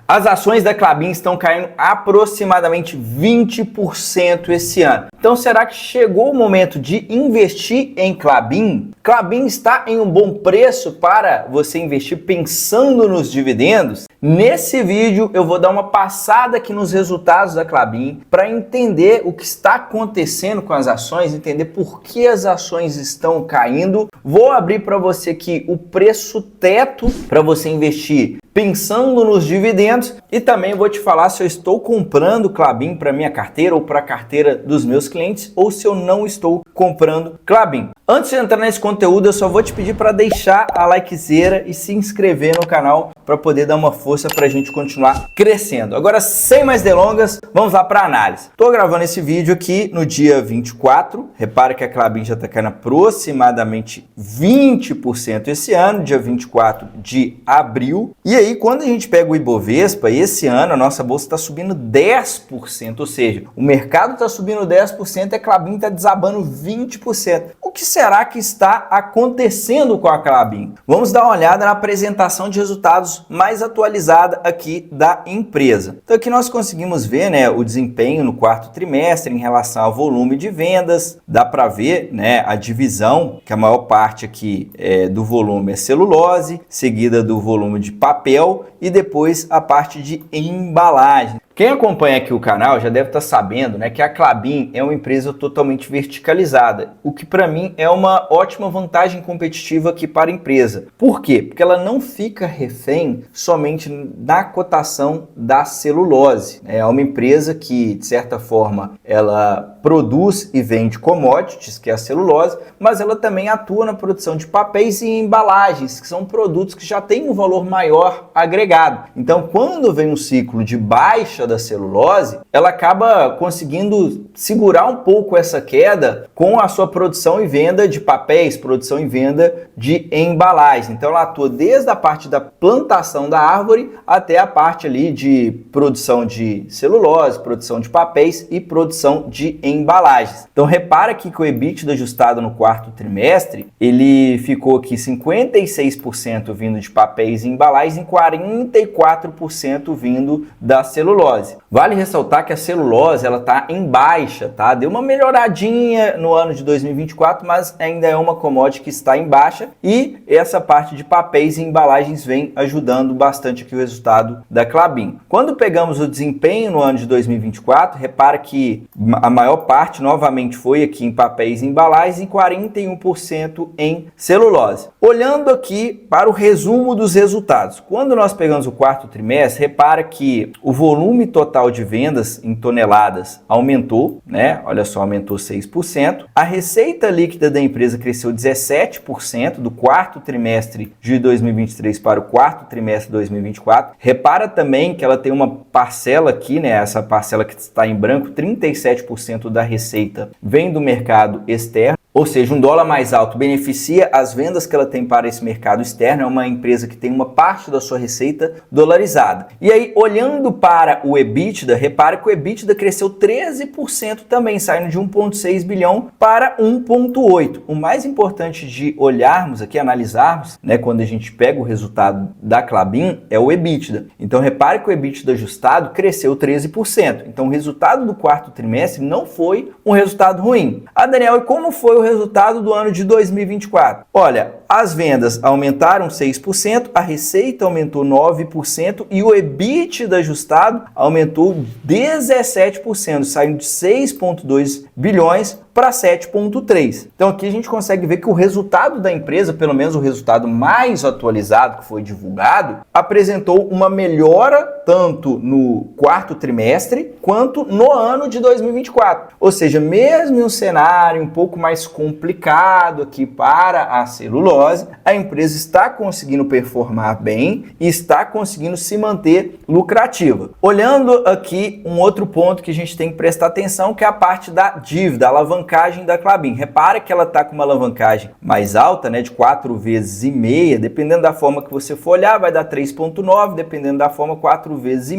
As ações da Klabin estão caindo aproximadamente 20% esse ano. Então será que chegou o momento de investir em Klabin? Klabin está em um bom preço para você investir pensando nos dividendos? Nesse vídeo eu vou dar uma passada aqui nos resultados da Klabin para entender o que está acontecendo com as ações, entender por que as ações estão caindo. Vou abrir para você aqui o preço teto para você investir pensando nos dividendos e também vou te falar se eu estou comprando Klabin para minha carteira ou para a carteira dos meus clientes ou se eu não estou comprando Klabin. Antes de entrar nesse conteúdo, eu só vou te pedir para deixar a likezeira e se inscrever no canal para poder dar uma força para a gente continuar crescendo. Agora, sem mais delongas, vamos lá para a análise. Estou gravando esse vídeo aqui no dia 24. Repara que a Klabin já está caindo aproximadamente 20% esse ano, dia 24 de abril. E aí, quando a gente pega o Ibovespa, esse ano a nossa bolsa está subindo 10%, ou seja, o mercado está subindo 10% e a Klabin está desabando 20%. O que será que está acontecendo com a Klabin? Vamos dar uma olhada na apresentação de resultados mais atualizada aqui da empresa. Então aqui nós conseguimos ver, né, o desempenho no quarto trimestre em relação ao volume de vendas. Dá para ver, né, a divisão, que a maior parte aqui do volume é celulose, seguida do volume de papel e depois a parte de embalagem. Quem acompanha aqui o canal já deve estar sabendo, né, que a Klabin é uma empresa totalmente verticalizada, o que para mim é uma ótima vantagem competitiva aqui para a empresa. Por quê? Porque ela não fica refém somente da cotação da celulose. É uma empresa que, de certa forma, ela produz e vende commodities, que é a celulose, mas ela também atua na produção de papéis e embalagens, que são produtos que já têm um valor maior agregado. Então, quando vem um ciclo de baixa da celulose, ela acaba conseguindo segurar um pouco essa queda com a sua produção e venda de papéis, produção e venda de embalagens. Então ela atua desde a parte da plantação da árvore até a parte ali de produção de celulose, produção de papéis e produção de embalagens. Então repara aqui que o EBITDA ajustado no quarto trimestre, ele ficou aqui 56% vindo de papéis e embalagens e 44% vindo da celulose. Vale ressaltar que a celulose ela está em baixa, tá? Deu uma melhoradinha no ano de 2024, mas ainda é uma commodity que está em baixa e essa parte de papéis e embalagens vem ajudando bastante aqui o resultado da Klabin. Quando pegamos o desempenho no ano de 2024, repara que a maior parte novamente foi aqui em papéis e embalagens e 41% em celulose. Olhando aqui para o resumo dos resultados, quando nós pegamos o quarto trimestre, repara que o volume total de vendas em toneladas aumentou, né? Olha só, aumentou 6%. A receita líquida da empresa cresceu 17% do quarto trimestre de 2023 para o quarto trimestre de 2024. Repara também que ela tem uma parcela aqui, né? Essa parcela que está em branco, 37% da receita vem do mercado externo. Ou seja, um dólar mais alto beneficia as vendas que ela tem para esse mercado externo. É uma empresa que tem uma parte da sua receita dolarizada. E aí, olhando para o EBITDA, repare que o EBITDA cresceu 13% também, saindo de 1,6 bilhão para 1,8. O mais importante de olharmos aqui, analisarmos, né, quando a gente pega o resultado da Klabin, é o EBITDA. Então, repare que o EBITDA ajustado cresceu 13%. Então, o resultado do quarto trimestre não foi um resultado ruim. Ah, Daniel, e como foi o resultado do ano de 2024? Olha, as vendas aumentaram 6%, a receita aumentou 9% e o EBITDA ajustado aumentou 17%, saindo de 6,2 bilhões para 7,3. Então aqui a gente consegue ver que o resultado da empresa, pelo menos o resultado mais atualizado que foi divulgado, apresentou uma melhora tanto no quarto trimestre quanto no ano de 2024. Ou seja, mesmo em um cenário um pouco mais complicado aqui para a celulose, a empresa está conseguindo performar bem e está conseguindo se manter lucrativa. Olhando aqui um outro ponto que a gente tem que prestar atenção, que é a parte da dívida, a alavancagem da Klabin. Repara que ela está com uma alavancagem mais alta, né, de 4,5 vezes, dependendo da forma que você for olhar, vai dar 3,9, dependendo da forma 4,5 vezes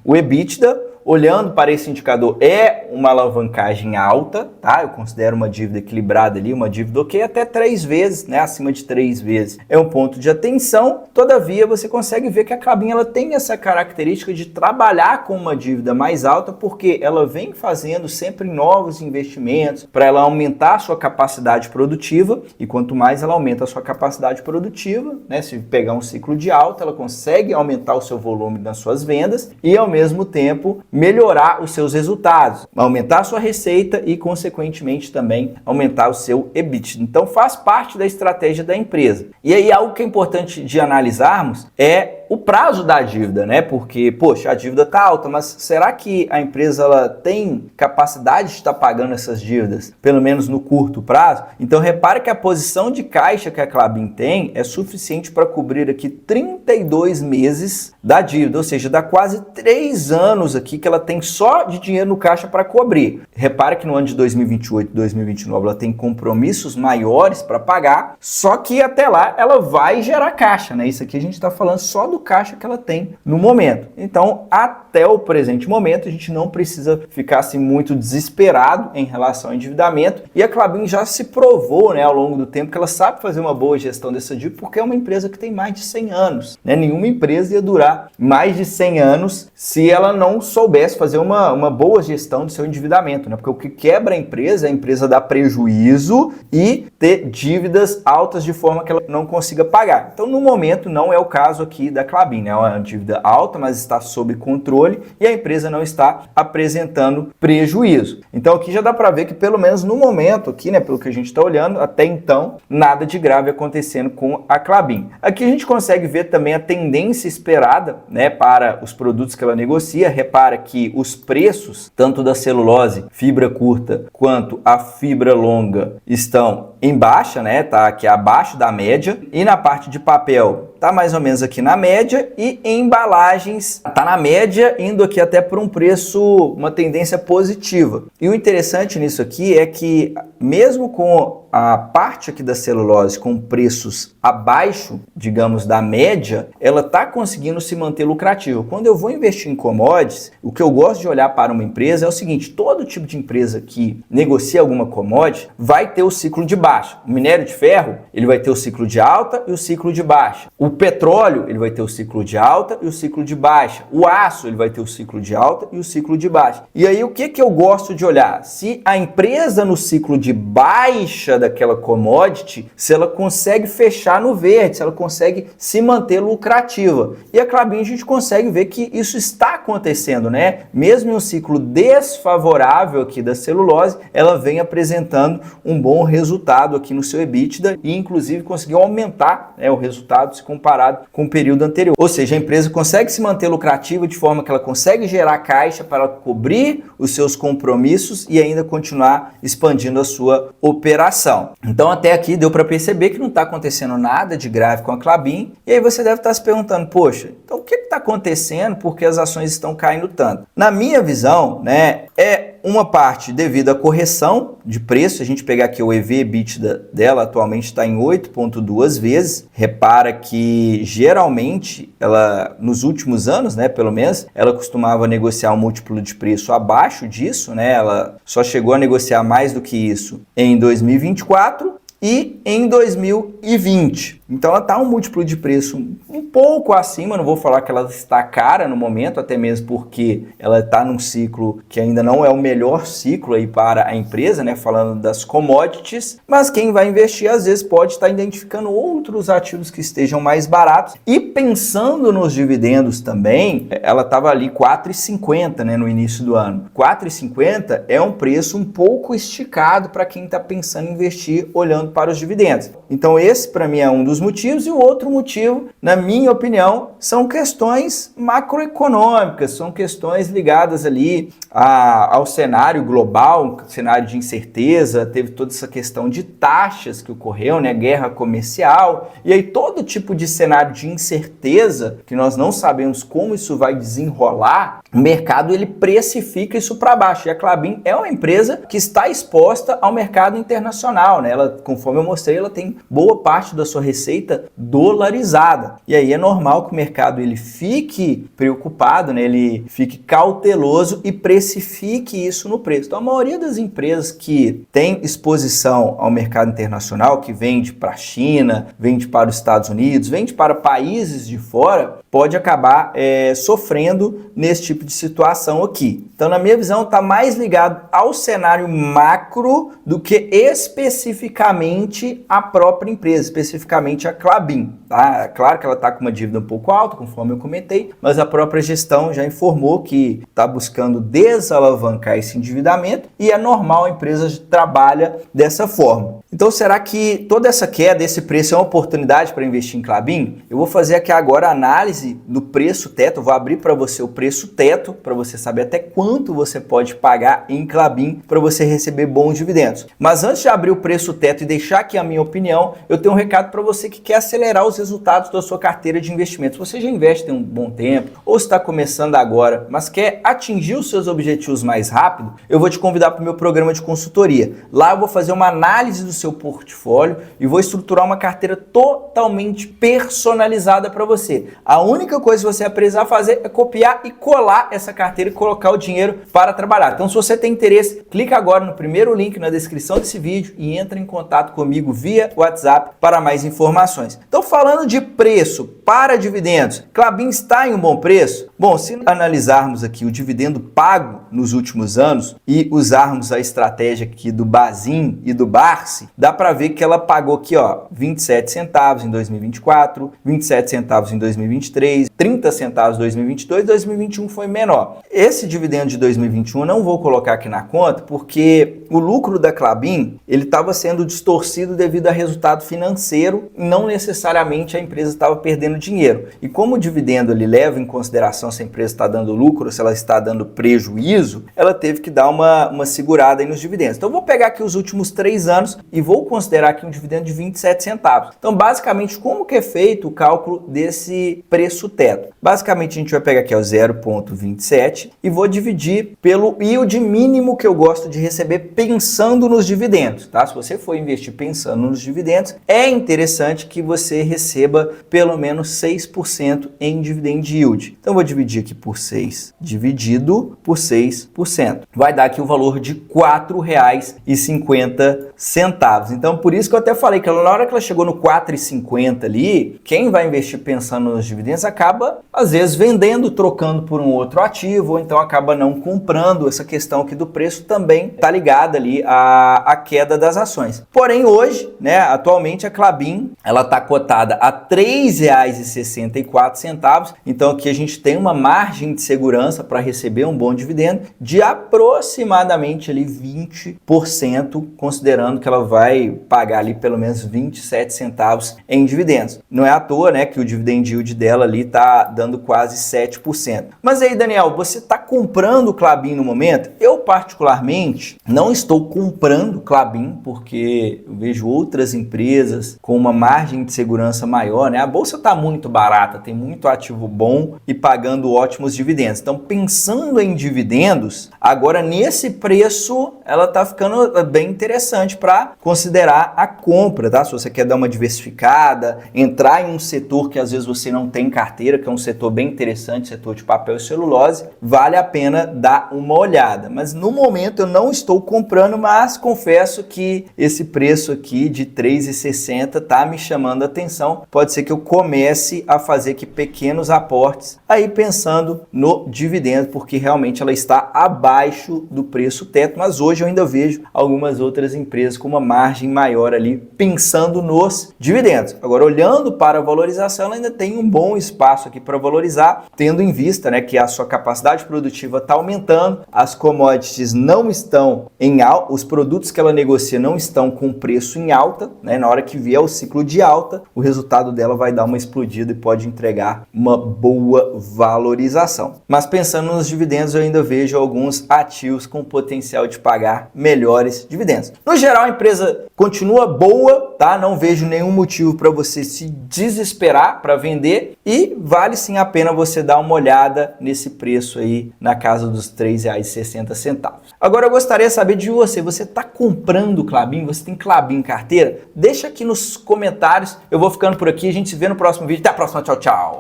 o EBITDA. olhando para esse indicador, é uma alavancagem alta, tá? Eu considero uma dívida equilibrada ali, uma dívida ok, até 3 vezes, né? Acima de 3 vezes é um ponto de atenção. Todavia, você consegue ver que a Klabin ela tem essa característica de trabalhar com uma dívida mais alta, porque ela vem fazendo sempre novos investimentos para ela aumentar a sua capacidade produtiva, e quanto mais ela aumenta a sua capacidade produtiva, né? Se pegar um ciclo de alta, ela consegue aumentar o seu volume nas suas vendas e, ao mesmo tempo, melhorar os seus resultados, aumentar a sua receita e, consequentemente, também aumentar o seu EBITDA. Então, faz parte da estratégia da empresa. E aí, algo que é importante de analisarmos é o prazo da dívida, né? Porque, poxa, a dívida está alta, mas será que a empresa ela tem capacidade de estar pagando essas dívidas, pelo menos no curto prazo? Então, repare que a posição de caixa que a Klabin tem é suficiente para cobrir aqui 32 meses da dívida, ou seja, dá quase 3 anos aqui que ela tem só de dinheiro no caixa para cobrir. Repare que no ano de 2028 e 2029 ela tem compromissos maiores para pagar, só que até lá ela vai gerar caixa, né? Isso aqui a gente está falando só do caixa que ela tem no momento. Então, até o presente momento, a gente não precisa ficar assim muito desesperado em relação ao endividamento, e a Klabin já se provou, né, ao longo do tempo que ela sabe fazer uma boa gestão dessa dívida, porque é uma empresa que tem mais de 100 anos, né? Nenhuma empresa ia durar mais de 100 anos se ela não soubesse fazer uma boa gestão do seu endividamento, né? Porque o que quebra a empresa dar prejuízo e ter dívidas altas de forma que ela não consiga pagar. Então, no momento, não é o caso aqui da Klabin, né? É uma dívida alta, mas está sob controle e a empresa não está apresentando prejuízo. Então, aqui já dá para ver que, pelo menos no momento aqui, né, pelo que a gente está olhando, até então, nada de grave acontecendo com a Klabin. Aqui a gente consegue ver também a tendência esperada, né, para os produtos que ela negocia. Repara que os preços, tanto da celulose, fibra curta, quanto a fibra longa, estão em baixa, né? Tá aqui abaixo da média. E na parte de papel, tá mais ou menos aqui na média, e em embalagens tá na média, indo aqui até por um preço, uma tendência positiva. E o interessante nisso aqui é que, mesmo com a parte aqui da celulose com preços abaixo, digamos, da média, ela está conseguindo se manter lucrativa. Quando eu vou investir em commodities, o que eu gosto de olhar para uma empresa é o seguinte: todo tipo de empresa que negocia alguma commodity vai ter o ciclo de baixa. O minério de ferro, ele vai ter o ciclo de alta e o ciclo de baixa. O petróleo, ele vai ter o ciclo de alta e o ciclo de baixa. O aço, ele vai ter o ciclo de alta e o ciclo de baixa. E aí, o que eu gosto de olhar? Se a empresa no ciclo de baixa daquela commodity, se ela consegue fechar no verde, se ela consegue se manter lucrativa. E a Klabin, a gente consegue ver que isso está acontecendo, né? Mesmo em um ciclo desfavorável aqui da celulose, ela vem apresentando um bom resultado aqui no seu EBITDA e, inclusive, conseguiu aumentar, né, o resultado se comparado com o período anterior. Ou seja, a empresa consegue se manter lucrativa de forma que ela consegue gerar caixa para cobrir os seus compromissos e ainda continuar expandindo a sua operação. Então, até aqui deu para perceber que não está acontecendo nada de grave com a Klabin. E aí você deve estar se perguntando: poxa, então o que está acontecendo? Por que as ações estão caindo tanto? Na minha visão, né, é uma parte devido à correção de preço. A gente pegar aqui o EV/EBITDA dela, atualmente está em 8,2 vezes. Repara que geralmente ela, nos últimos anos, né, pelo menos, ela costumava negociar um múltiplo de preço abaixo disso, né? Ela só chegou a negociar mais do que isso em 2024 e em 2020. Então ela está um múltiplo de preço um pouco acima, não vou falar que ela está cara no momento, até mesmo porque ela está num ciclo que ainda não é o melhor ciclo aí para a empresa, né, falando das commodities, mas quem vai investir às vezes pode estar identificando outros ativos que estejam mais baratos. E pensando nos dividendos também, ela estava ali 4,50, né, no início do ano. 4,50 é um preço um pouco esticado para quem está pensando em investir olhando para os dividendos. Então esse para mim é um dos motivos, e o outro motivo, na minha opinião, são questões macroeconômicas, são questões ligadas ali ao cenário global, cenário de incerteza. Teve toda essa questão de taxas que ocorreu, né, guerra comercial, e aí todo tipo de cenário de incerteza que nós não sabemos como isso vai desenrolar, o mercado ele precifica isso para baixo. E a Klabin é uma empresa que está exposta ao mercado internacional, né? Ela, conforme eu mostrei, ela tem boa parte da sua receita receita dolarizada. E aí é normal que o mercado ele fique preocupado, né? Ele fique cauteloso e precifique isso no preço. Então a maioria das empresas que tem exposição ao mercado internacional, que vende para a China, vende para os Estados Unidos, vende para países de fora, pode acabar sofrendo nesse tipo de situação aqui. Então, na minha visão, está mais ligado ao cenário macro do que especificamente a própria empresa, especificamente a Klabin. Tá? Claro que ela está com uma dívida um pouco alta, conforme eu comentei, mas a própria gestão já informou que está buscando desalavancar esse endividamento e é normal, a empresa trabalha dessa forma. Então, será que toda essa queda, esse preço é uma oportunidade para investir em Klabin? Eu vou fazer aqui agora a análise do preço teto, eu vou abrir para você o preço teto, para você saber até quanto você pode pagar em Klabin para você receber bons dividendos. Mas antes de abrir o preço teto e deixar aqui a minha opinião, eu tenho um recado para você que quer acelerar os resultados da sua carteira de investimentos. Você já investe tem um bom tempo, ou está começando agora, mas quer atingir os seus objetivos mais rápido, eu vou te convidar para o meu programa de consultoria. Lá eu vou fazer uma análise do seu portfólio e vou estruturar uma carteira totalmente personalizada para você. A única coisa que você vai precisar fazer é copiar e colar essa carteira e colocar o dinheiro para trabalhar. Então, se você tem interesse, clica agora no primeiro link na descrição desse vídeo e entra em contato comigo via WhatsApp para mais informações. Então, falando de preço para dividendos, Klabin está em um bom preço? Bom, se analisarmos aqui o dividendo pago nos últimos anos e usarmos a estratégia aqui do Bazin e do Barsi, dá para ver que ela pagou aqui, ó, 27 centavos em 2024, 27 centavos em 2023, 30 centavos em 2022, 2021 foi menor. Esse dividendo de 2021 eu não vou colocar aqui na conta porque o lucro da Klabin ele estava sendo distorcido devido a resultado financeiro e não necessariamente a empresa estava perdendo dinheiro. E como o dividendo ele leva em consideração se a empresa está dando lucro ou se ela está dando prejuízo, ela teve que dar uma segurada aí nos dividendos. Então eu vou pegar aqui os últimos 3 anos e vou considerar aqui um dividendo de 27 centavos. Então basicamente como que é feito o cálculo desse preço teto? Basicamente a gente vai pegar aqui o 0,27 e vou dividir pelo yield mínimo que eu gosto de receber pensando nos dividendos, tá? Se você for investir pensando nos dividendos, é interessante que você receba pelo menos 6% em dividend yield. Então eu vou dividir aqui por 6, dividido por 6%. Vai dar aqui o valor de R$ 4,50. Então por isso que eu até falei que na hora que ela chegou no 4,50 ali, quem vai investir pensando nos dividendos acaba às vezes vendendo, trocando por um outro ativo, ou então acaba não comprando. Essa questão aqui do preço também está ligada ali à queda das ações. Porém hoje, né, atualmente a Klabin, ela está cotada a R$ 3,64, então aqui a gente tem uma margem de segurança para receber um bom dividendo de aproximadamente ali 20%, considerando que ela vai pagar ali pelo menos 27 centavos em dividendos. Não é à toa, né, que o dividend yield dela ali está dando quase 7%. Mas aí, Daniel, você está comprando o Klabin no momento? Eu particularmente não estou comprando Klabin porque eu vejo outras empresas com uma margem de segurança maior, né? A bolsa está muito barata, tem muito ativo bom e pagando ótimos dividendos. Então, pensando em dividendos, agora nesse preço ela está ficando bem interessante para considerar a compra, tá? Se você quer dar uma diversificada, entrar em um setor que às vezes você não tem carteira, que é um setor bem interessante, setor de papel e celulose, vale a pena dar uma olhada. Mas no momento eu não estou comprando, mas confesso que esse preço aqui de R$ 3,60 está me chamando a atenção. Pode ser que eu comece a fazer aqui pequenos aportes, aí pensando no dividendo, porque realmente ela está abaixo do preço teto, mas hoje eu ainda vejo algumas outras empresas com uma margem maior ali, pensando nos dividendos. Agora, olhando para a valorização, ela ainda tem um bom espaço aqui para valorizar, tendo em vista, né, que a sua capacidade produtiva está aumentando, as commodities não estão em alta, os produtos que ela negocia não estão com preço em alta, né? Na hora que vier o ciclo de alta, o resultado dela vai dar uma explodida e pode entregar uma boa valorização. Mas pensando nos dividendos, eu ainda vejo alguns ativos com potencial de pagar melhores dividendos. No geral, geral, a empresa continua boa, tá? Não vejo nenhum motivo para você se desesperar para vender e vale sim a pena você dar uma olhada nesse preço aí na casa dos R$ 3,60. Agora eu gostaria de saber de você, você está comprando Klabin? Você tem Klabin em carteira? Deixa aqui nos comentários, eu vou ficando por aqui, a gente se vê no próximo vídeo. Até a próxima, tchau, tchau!